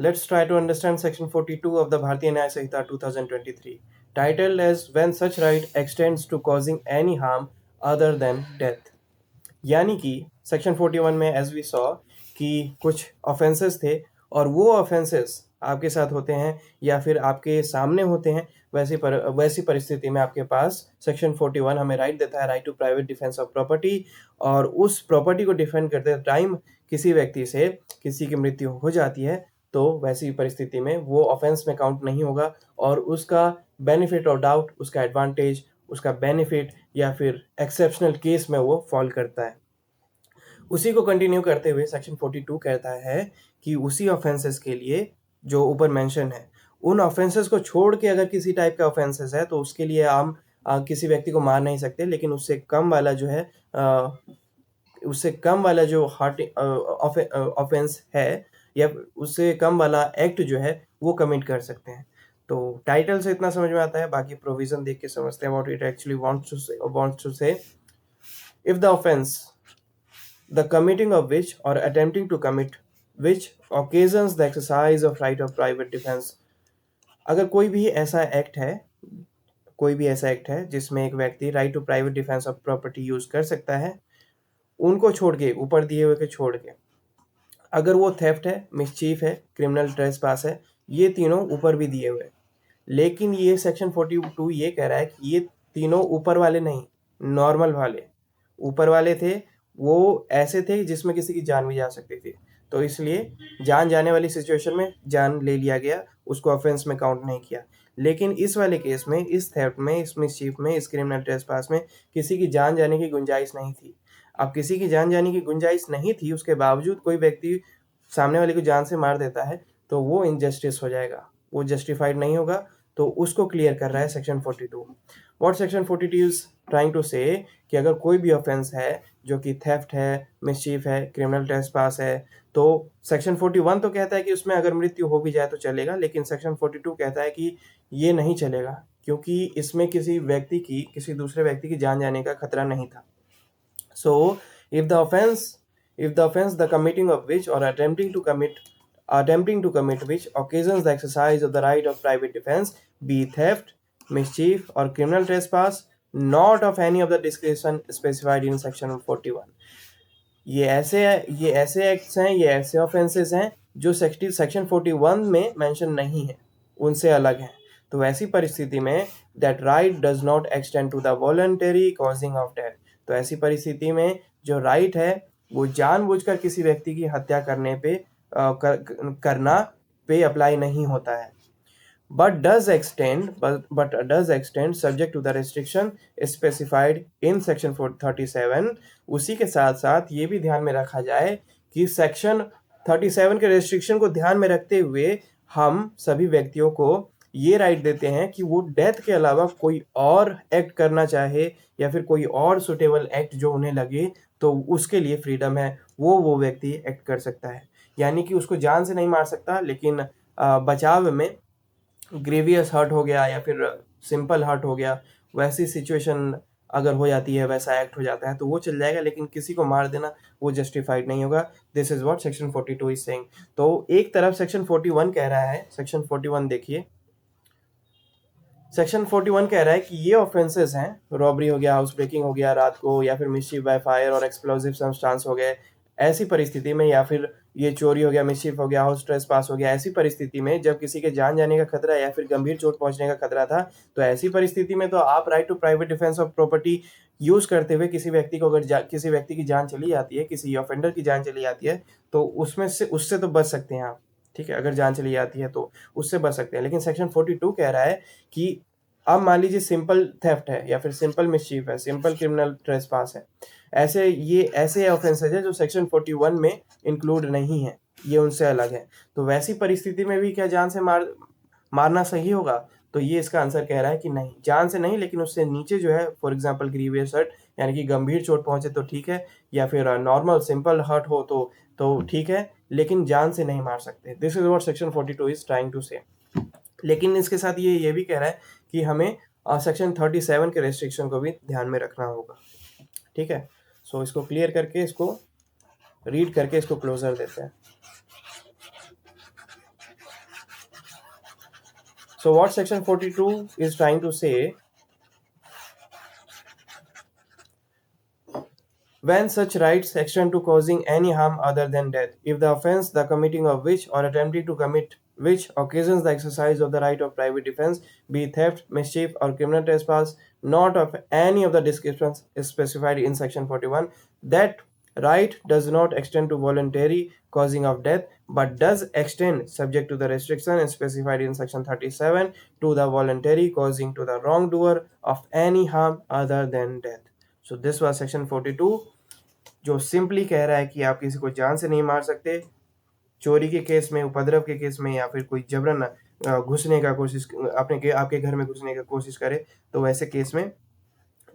Let's try to understand Section 42 of the Bharatiya Nyaya Samhita 2023, titled as When Such Right Extends to Causing Any Harm Other Than Death. यानी कि section 41 में as we saw कि कुछ offences थे और वो offences आपके साथ होते हैं या फिर आपके सामने होते हैं, वैसी परिस्थिति में आपके पास सेक्शन 41 हमें राइट देता है, right to private defence of property. और उस प्रॉपर्टी को डिफेंड करते टाइम किसी व्यक्ति से किसी की मृत्यु हो जाती है तो वैसी परिस्थिति में वो ऑफेंस में काउंट नहीं होगा और उसका बेनिफिट और डाउट, उसका एडवांटेज, उसका बेनिफिट या फिर एक्सेप्शनल केस में वो फॉल करता है। उसी को कंटिन्यू करते हुए सेक्शन 42 कहता है कि उसी ऑफेंसेस के लिए जो ऊपर मेंशन है, उन ऑफेंसेस को छोड़ के अगर किसी टाइप का ऑफेंसेस है तो उसके लिए हम किसी व्यक्ति को मार नहीं सकते, लेकिन उससे कम वाला जो है उससे कम वाला जो हार्ट ऑफेंस है या उससे कम वाला एक्ट जो है वो कमिट कर सकते हैं। तो टाइटल से इतना समझ में आता है, बाकी प्रोविजन देख के समझते हैं what it actually wants to say. If the offence the committing of which or attempting to commit which occasions the exercise of right of private defense, अगर कोई भी ऐसा एक्ट है जिसमें एक व्यक्ति right to private defence of property use कर सकता है, उनको छोड़ के, ऊपर दिए हुए के छोड़ के, अगर वो थेफ्ट है, मिसचीफ है, क्रिमिनल ट्रेसपास है, ये तीनों ऊपर भी दिए हुए, लेकिन ये सेक्शन 42 ये कह रहा है कि ये तीनों ऊपर वाले नहीं, नॉर्मल वाले। ऊपर वाले थे वो ऐसे थे जिसमें किसी की जान भी जा सकती थी, तो इसलिए जान जाने वाली सिचुएशन में जान ले लिया गया, उसको ऑफेंस में काउंट नहीं किया। लेकिन इस वाले केस में, इस थेफ्ट में, इस मिसचीफ में, इस क्रिमिनल ट्रेसपास में किसी की जान जाने की गुंजाइश नहीं थी। अब किसी की जान जाने की गुंजाइश नहीं थी, उसके बावजूद कोई व्यक्ति सामने वाले को जान से मार देता है तो वो इनजस्टिस हो जाएगा, वो जस्टिफाइड नहीं होगा। तो उसको क्लियर कर रहा है section 42। What section 42 is trying to say कि अगर कोई भी ऑफेंस है जो कि थेफ्ट है, मिसचीफ है, क्रिमिनल ट्रेसपास है, तो सेक्शन 41 तो कहता है कि उसमें अगर मृत्यु हो भी जाए तो चलेगा, लेकिन सेक्शन 42 कहता है कि ये नहीं चलेगा क्योंकि इसमें किसी दूसरे व्यक्ति की जान जाने का खतरा नहीं था। So if the offense the committing of which or attempting to commit which occasions the exercise of the right of private defense be theft, mischief or criminal trespass, not of any of the description specified in section 41। ये ऐसे acts हैं, ये ऐसे offences हैं जो section 41 में mention नहीं है, उनसे अलग हैं। तो वैसी परिस्थिति में that right does not extend to the voluntary causing of death, तो ऐसी परिस्थिति में जो राइट है वो जानबूझकर किसी व्यक्ति की हत्या करना पे अप्लाई नहीं होता है, but does extend subject to the restriction specified in section 37। उसी के साथ साथ ये भी ध्यान में रखा जाए कि सेक्शन 37 के रेस्ट्रिक्शन को ध्यान में रखते हुए हम सभी व्यक्तियों को ये राइट देते हैं कि वो डेथ के अलावा कोई और एक्ट करना चाहे या फिर कोई और सुटेबल एक्ट जो उन्हें लगे तो उसके लिए फ्रीडम है, वो व्यक्ति एक्ट कर सकता है। यानी कि उसको जान से नहीं मार सकता, लेकिन बचाव में ग्रेवियस हर्ट हो गया या फिर सिंपल हर्ट हो गया, वैसी सिचुएशन अगर हो जाती है, वैसा एक्ट हो जाता है तो वो चल जाएगा, लेकिन किसी को मार देना वो जस्टिफाइड नहीं होगा। This is what section 42 is saying. तो एक तरफ सेक्शन 41 कह रहा है, सेक्शन 41 देखिए, सेक्शन 41 कह रहा है कि ये ऑफेंसेस हैं, रॉबरी हो गया, हाउस ब्रेकिंग हो गया रात को, या फिर मिसचीफ बाय फायर और एक्सप्लोजिव सब्सटेंस हो गए, ऐसी परिस्थिति में, या फिर ये चोरी हो गया, मिसचीफ हो गया, हाउस ट्रेसपास हो गया, ऐसी परिस्थिति में जब किसी के जान जाने का खतरा या फिर गंभीर चोट पहुंचने का खतरा था, तो ऐसी परिस्थिति में तो आप right to private defence of property use करते हुए किसी व्यक्ति को अगर किसी व्यक्ति की जान चली जाती है, किसी ऑफेंडर की जान चली जाती है, तो उससे तो बच सकते हैं आप, ठीक है, अगर जान चली जाती है तो उससे बच सकते हैं। लेकिन सेक्शन 42 कह रहा है कि अब मान लीजिए सिंपल थेफ्ट है या फिर सिंपल मिसचीफ है, सिंपल क्रिमिनल ट्रेसपास है, ऐसे ऑफेंसेस है जो सेक्शन 41 में इंक्लूड नहीं है, ये उनसे अलग है। तो वैसी परिस्थिति में भी क्या जान से मारना सही होगा? तो ये इसका आंसर कह रहा है कि नहीं, जान से नहीं, लेकिन उससे नीचे जो है, फॉर एग्जांपल ग्रीवियस हर्ट यानी कि गंभीर चोट पहुंचे तो ठीक है, या फिर नॉर्मल सिंपल हर्ट हो तो ठीक है, लेकिन जान से नहीं मार सकते। This is what section 42 is trying to say. लेकिन इसके साथ ये भी कह रहा है कि हमें सेक्शन 37 के रेस्ट्रिक्शन को भी ध्यान में रखना होगा, ठीक है। सो इसको क्लियर करके, इसको रीड करके इसको क्लोजर देते हैं। So what section 42 is trying to say, when such rights extend to causing any harm other than death, if the offense, the committing of which or attempting to commit which occasions the exercise of the right of private defense, be theft, mischief, or criminal trespass, not of any of the descriptions specified in section 41, that right does not extend to voluntary causing of death, but does extend, subject to the restriction specified in section 37, to the voluntary causing to the wrongdoer of any harm other than death. So this was section 42, जो simply कह रहा है कि आप किसी को जान से नहीं मार सकते, चोरी के केस में, उपद्रव के केस में, या फिर कोई जबरन घुसने का कोशिश, आपके घर में घुसने का कोशिश करे, तो वैसे केस में।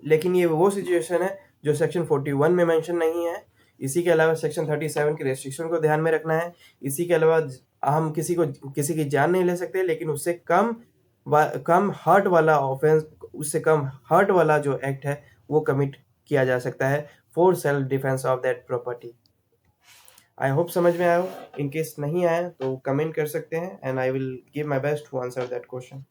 लेकिन ये वो सिचुएशन है जो सेक्शन 41 में मेंशन नहीं है। इसी के अलावा सेक्शन 37 के रेस्ट्रिक्शन को ध्यान में रखना है। इसी के अलावा हम किसी की जान नहीं ले सकते, लेकिन उससे कम हर्ट वाला ऑफेंस, उससे कम हर्ट वाला जो एक्ट है वो कमिट किया जा सकता है for self defence of that property. I hope समझ में आया हो। इन केस नहीं आया तो कमेंट कर सकते हैं, and I will give my best to answer that question.